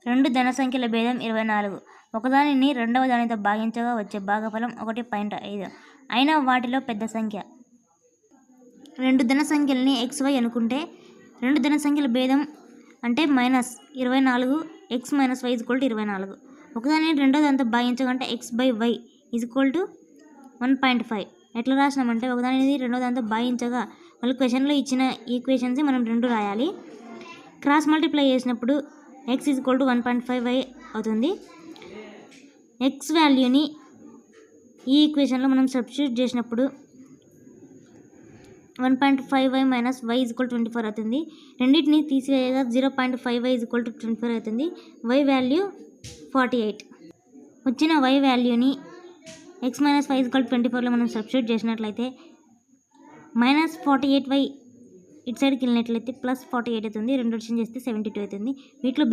రెండు ధన సంఖ్యల భేదం 24. ఒకదానిని రెండవ దానితో భాగించగా వచ్చే భాగఫలం 1.5 అయినా వాటిలో పెద్ద సంఖ్య. రెండు ధన సంఖ్యలని xy అనుకుంటే రెండు ధన సంఖ్యల భేదం అంటే -24 x - y = 24. ఒకదానిని రెండవ దానితో భాగించగంటే x/y = 1.5. ఎట్లా రాసినామంటే ఒకదానిని రెండవ దానితో భాగించగా వాళ్ళు క్వశ్చన్లో ఇచ్చిన ఈక్వేషన్స్ మనం రెండు రాయాలి. క్రాస్ మల్టిప్లై చేసినప్పుడు x = 1.5y అవుతుంది. x వాల్యూని ఈ ఈక్వేషన్లో మనం సబ్స్టిట్యూట్ చేసినప్పుడు 1.5y - y = 24 అవుతుంది. రెండింటిని తీసివేయగా 0.5y = 24 అవుతుంది. y value 48. వచ్చిన y వాల్యూని x - y = 24లో మనం సబ్స్టిట్యూట్ చేసినట్లయితే -48y ఇటు సైడ్కి వెళ్ళినట్లయితే +48 అవుతుంది. రెండు అడిషన్ చేస్తే 72 అవుతుంది. వీటిలో